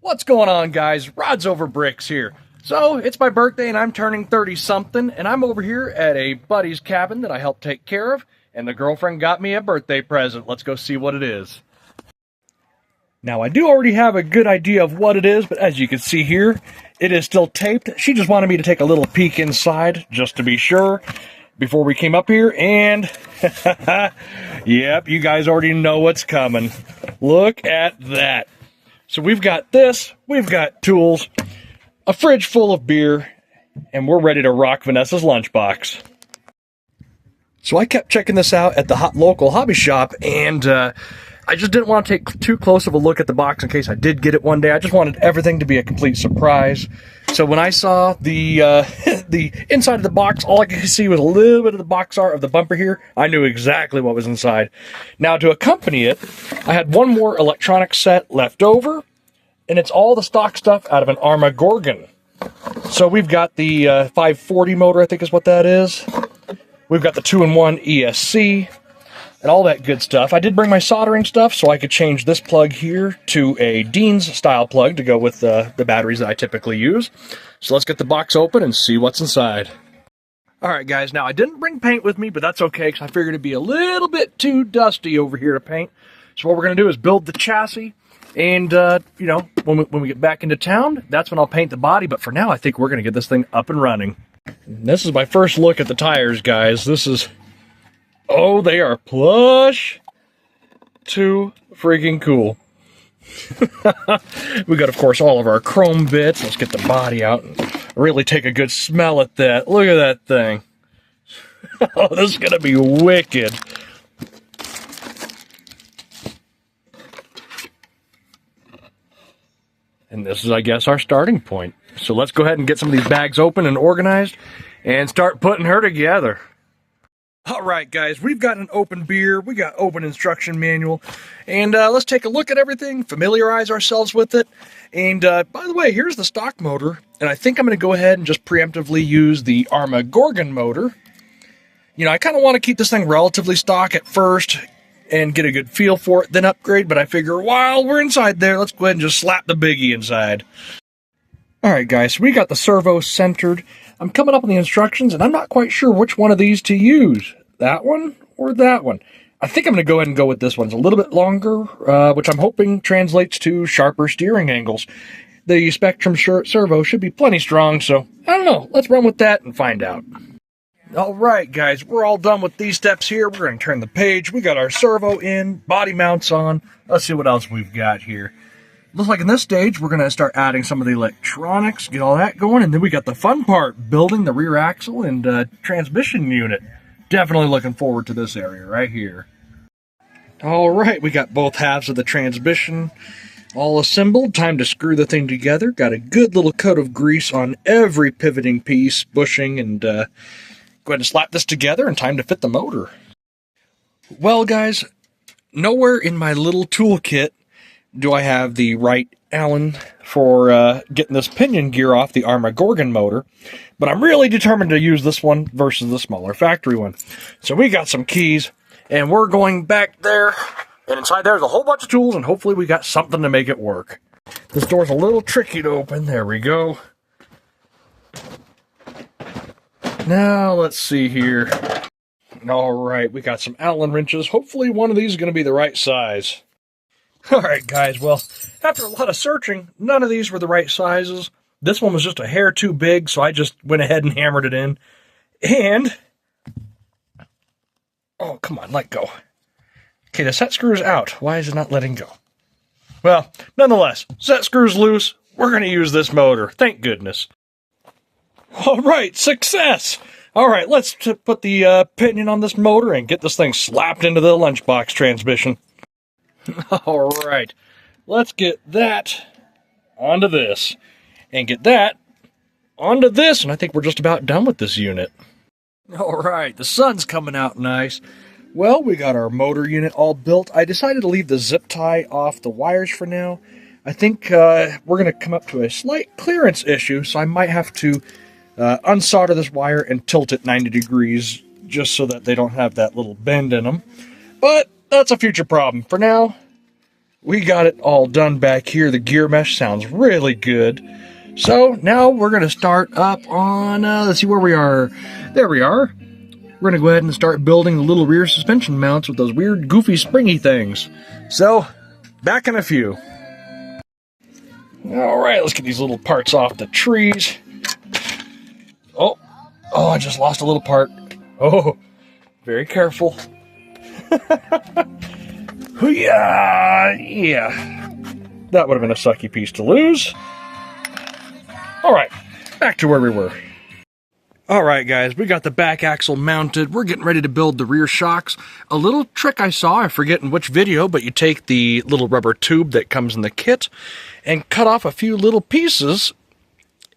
What's going on, guys? Rods Over Bricks here. So, it's my birthday and I'm turning 30-something, and I'm over here at a buddy's cabin that I helped take care of, and the girlfriend got me a birthday present. Let's go see what it is. Now, I do already have a good idea of what it is, but as you can see here, it is still taped. She just wanted me to take a little peek inside, just to be sure, before we came up here, and yep, you guys already know what's coming. Look at that. So we've got this, we've got tools, a fridge full of beer, and we're ready to rock Vanessa's lunchbox. So I kept checking this out at the local hobby shop, and I just didn't want to take too close of a look at the box in case I did get it one day. I just wanted everything to be a complete surprise. So when I saw the the inside of the box, all I could see was a little bit of the box art of the bumper here. I knew exactly what was inside. Now, to accompany it, I had one more electronic set left over, and it's all the stock stuff out of an Arma Gorgon. So we've got the 540 motor, I think is what that is. We've got the 2-in-1 ESC. And all that good stuff. I did bring my soldering stuff so I could change this plug here to a Dean's style plug to go with the batteries that I typically use. So let's get the box open and see what's inside. Alright guys, now I didn't bring paint with me, but that's okay because I figured it'd be a little bit too dusty over here to paint. So what we're going to do is build the chassis, and you know, when we get back into town, that's when I'll paint the body. But for now, I think we're going to get this thing up and running. And this is my first look at the tires, guys. This is... oh, they are plush. Too freaking cool. We got, of course, all of our chrome bits. Let's get the body out and really take a good smell at that. Look at that thing. Oh, this is going to be wicked. And this is, I guess, our starting point. So let's go ahead and get some of these bags open and organized and start putting her together. Alright guys, we've got an open beer, we got open instruction manual, and let's take a look at everything, familiarize ourselves with it. And by the way, here's the stock motor, and I think I'm going to go ahead and just preemptively use the Arma Gorgon motor. You know, I kind of want to keep this thing relatively stock at first and get a good feel for it, then upgrade, but I figure while we're inside there, let's go ahead and just slap the biggie inside. Alright guys, so we got the servo centered. I'm coming up on the instructions, and I'm not quite sure which one of these to use. That one or that one? I think I'm going to go ahead and go with this one. It's a little bit longer, which I'm hoping translates to sharper steering angles. The Spectrum servo should be plenty strong, so I don't know. Let's run with that and find out. Alright guys, we're all done with these steps here. We're going to turn the page. We got our servo in, body mounts on. Let's see what else we've got here. Looks like in this stage, we're going to start adding some of the electronics, get all that going, and then we got the fun part, building the rear axle and transmission unit. Definitely looking forward to this area right here. All right, we got both halves of the transmission all assembled. Time to screw the thing together. Got a good little coat of grease on every pivoting piece, bushing, and go ahead and slap this together, and time to fit the motor. Well, guys, nowhere in my little toolkit do I have the right Allen for getting this pinion gear off the Arma Gorgon motor, but I'm really determined to use this one versus the smaller factory one. So we got some keys, and we're going back there, and inside there's a whole bunch of tools, and hopefully we got something to make it work. This door's a little tricky to open. There we go. Now, let's see here. All right, we got some Allen wrenches. Hopefully one of these is going to be the right size. Alright guys, well, after a lot of searching, none of these were the right sizes. This one was just a hair too big, so I just went ahead and hammered it in. And... oh, come on, let go. Okay, the set screw is out. Why is it not letting go? Well, nonetheless, set screw's loose. We're going to use this motor. Thank goodness. Alright, success! Alright, let's put the pinion on this motor and get this thing slapped into the lunchbox transmission. Alright, let's get that onto this, and get that onto this, and I think we're just about done with this unit. Alright, the sun's coming out nice. Well, we got our motor unit all built. I decided to leave the zip tie off the wires for now. I think we're going to come up to a slight clearance issue, so I might have to unsolder this wire and tilt it 90 degrees, just so that they don't have that little bend in them. But that's a future problem. For now, we got it all done back here. The gear mesh sounds really good. So now we're going to start up on, let's see where we are. There we are. We're going to go ahead and start building the little rear suspension mounts with those weird, goofy, springy things. So, back in a few. Alright, let's get these little parts off the trees. Oh, I just lost a little part. Oh, very careful. Yeah. That would have been a sucky piece to lose. Alright, back to where we were. Alright guys, we got the back axle mounted. We're getting ready to build the rear shocks. A little trick I saw, I forget in which video, but you take the little rubber tube that comes in the kit and cut off a few little pieces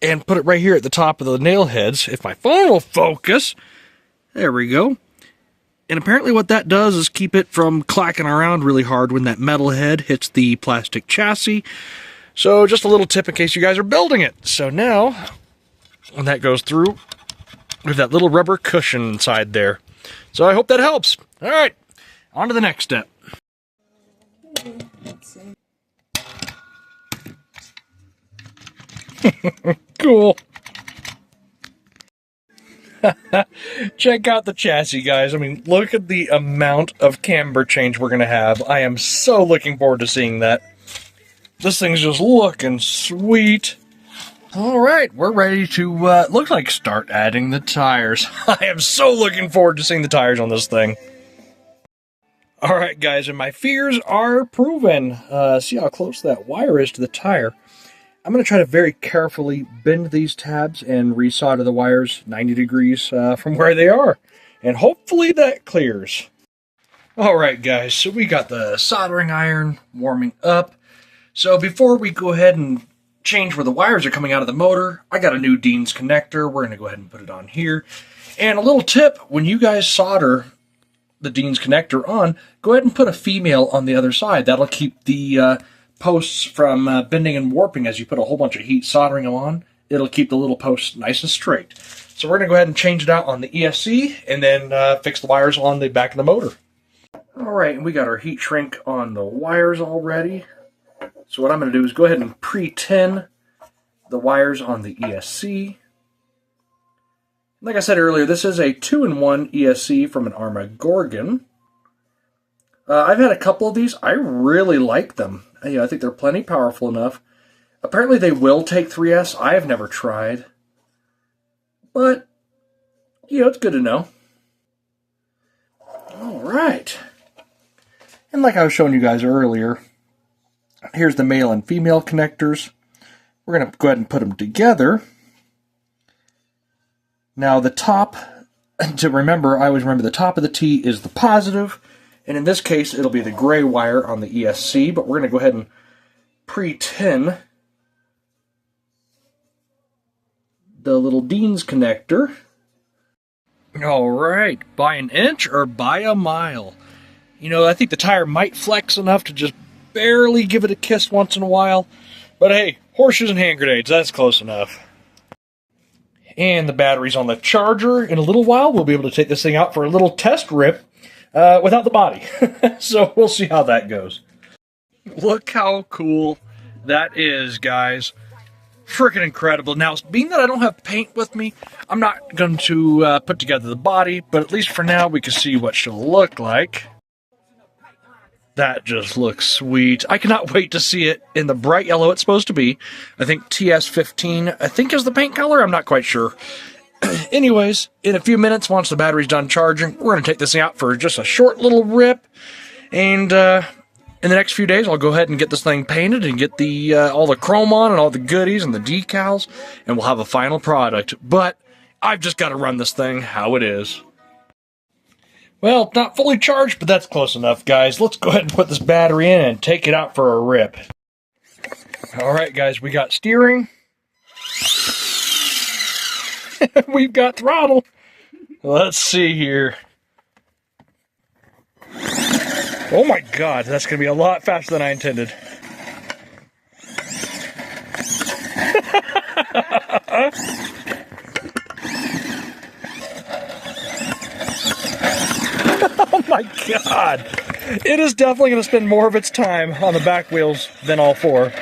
and put it right here at the top of the nail heads. If my phone will focus, there we go. And apparently what that does is keep it from clacking around really hard when that metal head hits the plastic chassis. So just a little tip in case you guys are building it. So now, when that goes through, we have that little rubber cushion inside there. So I hope that helps. All right, on to the next step. Cool. Check out the chassis, guys. I mean, look at the amount of camber change we're going to have. I am so looking forward to seeing that. This thing's just looking sweet. All right, we're ready to, looks like start adding the tires. I am so looking forward to seeing the tires on this thing. All right, guys, and my fears are proven. See how close that wire is to the tire. I'm going to try to very carefully bend these tabs and resolder the wires 90 degrees from where they are. And hopefully that clears. All right, guys, so we got the soldering iron warming up. So before we go ahead and change where the wires are coming out of the motor, I got a new Dean's connector. We're going to go ahead and put it on here. And a little tip, when you guys solder the Dean's connector on, go ahead and put a female on the other side. That'll keep the posts from bending and warping as you put a whole bunch of heat soldering them on. It'll keep the little posts nice and straight. So we're going to go ahead and change it out on the ESC and then fix the wires on the back of the motor. All right, and we got our heat shrink on the wires already. So what I'm going to do is go ahead and pre-tin the wires on the ESC. Like I said earlier, this is a 2-in-1 ESC from an Armageddon. I've had a couple of these. I really like them. I think they're plenty powerful enough. Apparently they will take 3S. I have never tried. But, it's good to know. All right. And like I was showing you guys earlier, here's the male and female connectors. We're going to go ahead and put them together. Now the top, to remember, I always remember the top of the T is the positive, and in this case it'll be the gray wire on the ESC, but we're going to go ahead and pre-tin the little Dean's connector. Alright, by an inch or by a mile? I think the tire might flex enough to just barely give it a kiss once in a while. But hey, horseshoes and hand grenades, that's close enough. And the battery's on the charger. In a little while, we'll be able to take this thing out for a little test rip without the body. So we'll see how that goes. Look how cool that is, guys. Freaking incredible. Now, being that I don't have paint with me, I'm not going to put together the body, but at least for now, we can see what she'll look like. That just looks sweet. I cannot wait to see it in the bright yellow it's supposed to be. I think TS15, I think is the paint color. I'm not quite sure. Anyways, in a few minutes, once the battery's done charging, we're going to take this thing out for just a short little rip. And in the next few days, I'll go ahead and get this thing painted and get the all the chrome on and all the goodies and the decals. And we'll have a final product. But I've just got to run this thing how it is. Well, not fully charged, but that's close enough, guys. Let's go ahead and put this battery in and take it out for a rip. All right, guys, we got steering. We've got throttle. Let's see here. Oh my God, that's going to be a lot faster than I intended. Oh my God! It is definitely going to spend more of its time on the back wheels than all four.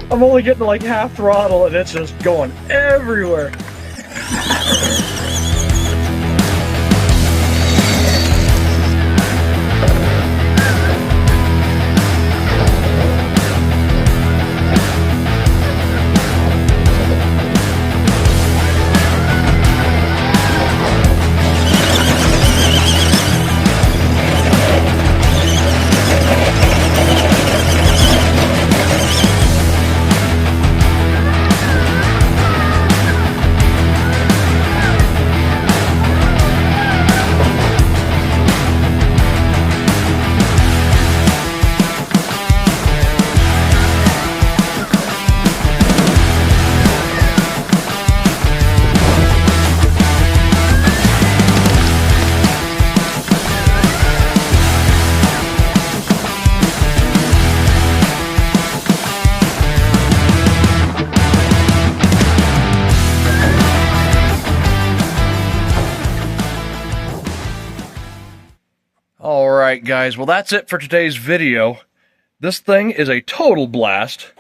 I'm only getting like half throttle and it's just going everywhere. Alright guys, well that's it for today's video. This thing is a total blast.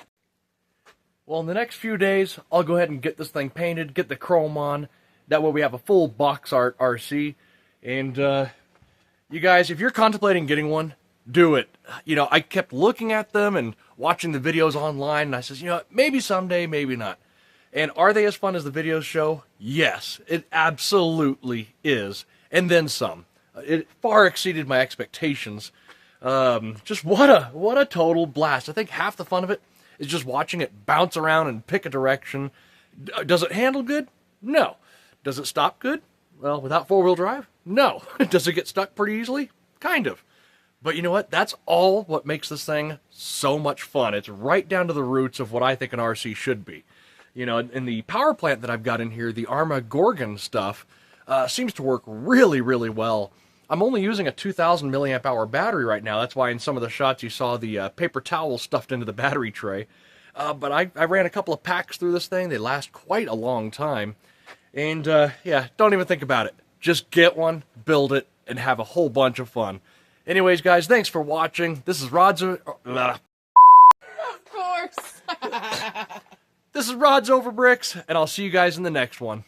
Well, in the next few days, I'll go ahead and get this thing painted, get the chrome on. That way we have a full box art RC. And you guys, if you're contemplating getting one, do it. You know, I kept looking at them and watching the videos online, and I says, you know, maybe someday, maybe not. And are they as fun as the videos show? Yes, it absolutely is. And then some. It far exceeded my expectations. Just what a total blast. I think half the fun of it is just watching it bounce around and pick a direction. Does it handle good? No. Does it stop good? Well, without four-wheel drive? No. Does it get stuck pretty easily? Kind of. But you know what? That's all what makes this thing so much fun. It's right down to the roots of what I think an RC should be. You know, in the power plant that I've got in here, the Arma Gorgon stuff seems to work really, really well. I'm only using a 2,000 milliamp hour battery right now. That's why in some of the shots you saw the paper towel stuffed into the battery tray. But I ran a couple of packs through this thing. They last quite a long time. And yeah, don't even think about it. Just get one, build it, and have a whole bunch of fun. Anyways, guys, thanks for watching. This is Rod's... Of course. This is Rod's Over Bricks, and I'll see you guys in the next one.